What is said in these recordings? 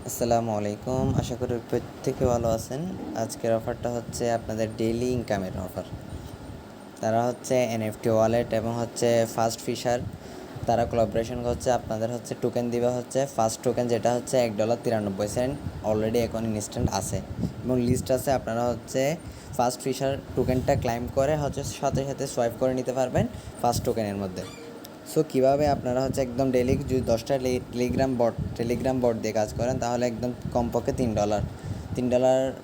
আসসালামু আলাইকুম। আশা করি প্রত্যেকে ভালো আছেন। আজকের অফারটা হচ্ছে আপনাদের ডেইলি ইনকামের অফার। তারা হচ্ছে এনএফটি ওয়ালেট এবং হচ্ছে ফাস্ট ফিশার, তারা কোলাবোরেশন করছে। আপনাদের হচ্ছে টোকেন দিবে হচ্ছে ফার্স্ট টোকেন, যেটা হচ্ছে $1.93 অলরেডি এখন ইনস্ট্যান্ট আছে এবং লিস্ট আছে। আপনারা হচ্ছে ফাস্ট ফিশার টোকেনটা ক্লাইম করে হচ্ছে সাথে সাথে সোয়াইপ করে নিতে পারবেন ফার্স্ট টোকেনের মধ্যে। সো কীভাবে আপনারা হচ্ছে একদম ডেইলি যদি 10টা টেলিগ্রাম বট দিয়ে কাজ করেন, তাহলে একদম কমপক্ষে $3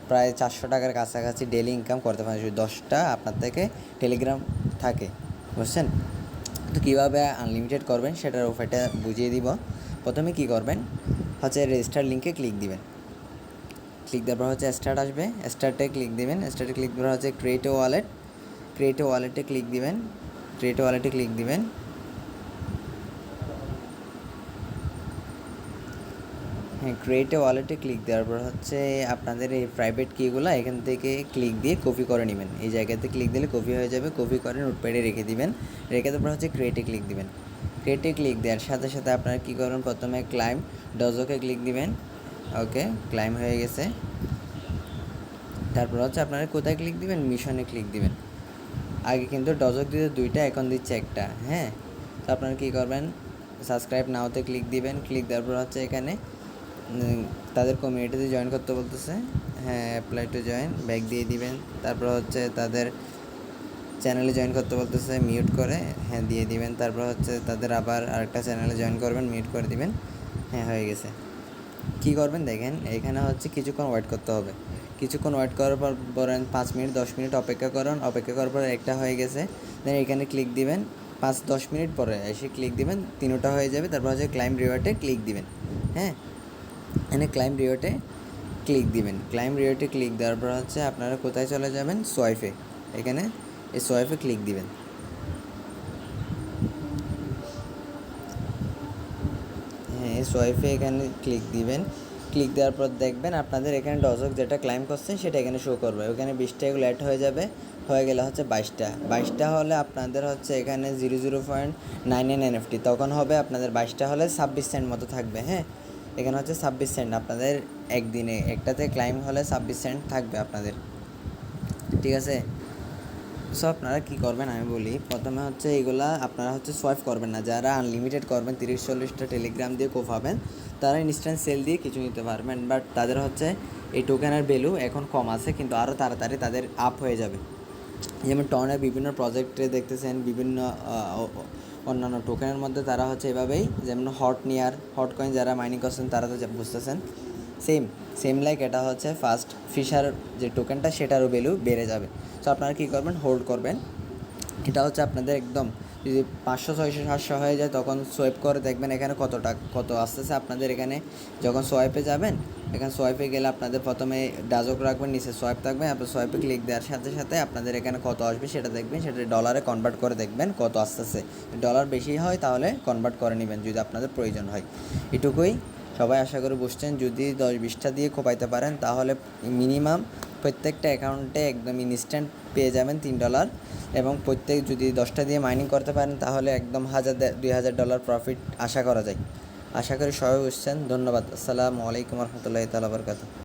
প্রায় $400 কাছাকাছি ডেইলি ইনকাম করতে পারেন যদি 10টা আপনার থেকে টেলিগ্রাম থাকে, বুঝছেন? তো কীভাবে আনলিমিটেড করবেন সেটার উপায়টা বুঝিয়ে দিব। প্রথমে কি করবেন হচ্ছে রেজিস্টার লিঙ্কে ক্লিক দিবেন। ক্লিক দেওয়ার পর হচ্ছে স্টার্ট আসবে, স্টার্টে ক্লিক দিবেন। স্টার্টে ক্লিক দেওয়ার হচ্ছে ক্রিয়েট ওয়ালেটে ক্লিক দিবেন। হ্যাঁ, ক্রিয়েট ওয়ালেটে ক্লিক দেওয়ার পর হচ্ছে আপনাদের এই প্রাইভেট কিগুলো এখান থেকে ক্লিক দিয়ে কপি করে নেবেন। এই জায়গাতে ক্লিক দিলে কপি হয়ে যাবে। কপি করে নোটপ্যাডে রেখে দিবেন। রেখে দেওয়ার পর হচ্ছে ক্রিয়েটে ক্লিক দিবেন। ক্রিয়েটে ক্লিক দেওয়ার সাথে সাথে আপনারা কী করবেন, প্রথমে ক্লাইম ডজোকে ক্লিক দিবেন। ওকে, ক্লাইম হয়ে গেছে। তারপর হচ্ছে আপনারা কোথায় ক্লিক দিবেন, মিশনে ক্লিক দিবেন। আগে কিন্তু ডজক দিতে 2টা, এখন দিচ্ছে একটা। হ্যাঁ, তো আপনারা কী করবেন, সাবস্ক্রাইব নাওতে ক্লিক দিবেন। ক্লিক দেওয়ার পর হচ্ছে এখানে তাদের কমিউনিটিতে জয়েন করতে বলতেছে। হ্যাঁ, অ্যাপ্লাই টু জয়েন, ব্যাক দিয়ে দিবেন। তারপর হচ্ছে তাদের চ্যানেলে জয়েন করতে বলতেছে, মিউট করে হ্যাঁ দিয়ে দিবেন। তারপর হচ্ছে তাদের আবার আরেকটা চ্যানেলে জয়েন করবেন, মিউট করে দিবেন। হ্যাঁ, হয়ে গেছে। কী করবেন দেখেন, এখানে হচ্ছে কিছুক্ষণ ওয়েট করতে হবে। কিছুক্ষণ ওয়েট করার পর বলেন 5 মিনিট 10 মিনিট অপেক্ষা করুন। অপেক্ষা করার পর একটা হয়ে গেছে, দেন এখানে ক্লিক দিবেন। 5-10 মিনিট পরে এসে ক্লিক দিবেন, 3টা হয়ে যাবে। তারপর হচ্ছে ক্লাইম রিওয়ার্ডে ক্লিক দিবেন। হ্যাঁ, এখানে ক্লাইম রিওয়ার্ডে ক্লিক দেওয়ার পর হচ্ছে আপনারা কোথায় চলে যাবেন, সোয়াইপে। এখানে এই সোয়াইপে ক্লিক দিবেন। হ্যাঁ, সোয়াইপে এখানে ক্লিক দিবেন। ক্লিক দেওয়ার পর দেখবেন আপনাদের এখানে ডজক যেটা ক্লাইম করছেন সেটা এখানে শো করবে। ওখানে 20টা এগুলো অ্যাড হয়ে যাবে। হয়ে গেলে হচ্ছে 22টা হলে আপনাদের হচ্ছে এখানে 0.99 এনএফটি, তখন হবে আপনাদের 22টা হলে 26 সেন্ট মতো থাকবে। হ্যাঁ, এখানে হচ্ছে 26 সেন্ট আপনাদের একদিনে একটাতে ক্লাইম হলে 26 সেন্ট থাকবে আপনাদের, ঠিক আছে? সো আপনারা কী করবেন আমি বলি। প্রথমে হচ্ছে এইগুলা আপনারা হচ্ছে সোয়াইপ করবেন না। যারা আনলিমিটেড করবেন 30-40টা টেলিগ্রাম দিয়ে কোপাবেন, তারা ইনস্ট্যান্ট সেল দিয়ে কিছু নিতে পারবেন। বাট তাদের হচ্ছে এই টোকেনের ভ্যালু এখন কম আছে, কিন্তু আরও তাড়াতাড়ি তাদের আপ হয়ে যাবে। যেমন টনের বিভিন্ন প্রজেক্টে দেখতেছেন, বিভিন্ন অন্যান্য টোকেনের মধ্যে তারা হচ্ছে এভাবেই, যেমন হট কয়েন যারা মাইনিং করছেন তারা তো বুঝতেছেন। সেম লাইক এটা হচ্ছে ফার্স্ট ফিশার যে টোকেনটা সেটারও ভ্যালু বেড়ে যাবে। সো আপনারা কী করবেন, হোল্ড করবেন। এটা হচ্ছে আপনাদের একদম যদি 500 600 700 হয়ে যায়, তখন সোয়াইপ করে দেখবেন এখানে কত আসতেছে আপনাদের। এখানে যখন সোয়াইপে যাবেন, এখানে সোয়াইপে গেলে আপনাদের প্রথমে ডাজক রাখবেন, নিচে সোয়াইপ থাকবে। আপনার সোয়াইপে ক্লিক দেওয়ার সাথে সাথে আপনাদের এখানে কত আসবে সেটা দেখবেন। সেটা ডলারে কনভার্ট করে দেখবেন কত আসতেছে। ডলার বেশি হয় তাহলে কনভার্ট করে নেবেন যদি আপনাদের প্রয়োজন হয়। এটুকুই। সবাই আশা করি বুঝছেন। যদি 10-20টা দিয়ে খোপাইতে পারেন তাহলে মিনিমাম প্রত্যেকটা অ্যাকাউন্টে একদম ইনস্ট্যান্ট পেয়ে যাবেন $3। এবং প্রত্যেক যদি 10টা দিয়ে মাইনিং করতে পারেন তাহলে একদম $1000-2000 প্রফিট আশা করা যায়। আশা করি সবাই বুঝছেন। ধন্যবাদ। আসসালামু আলাইকুম রহমতুল্লাহি তাআলা বারাকাতুহু।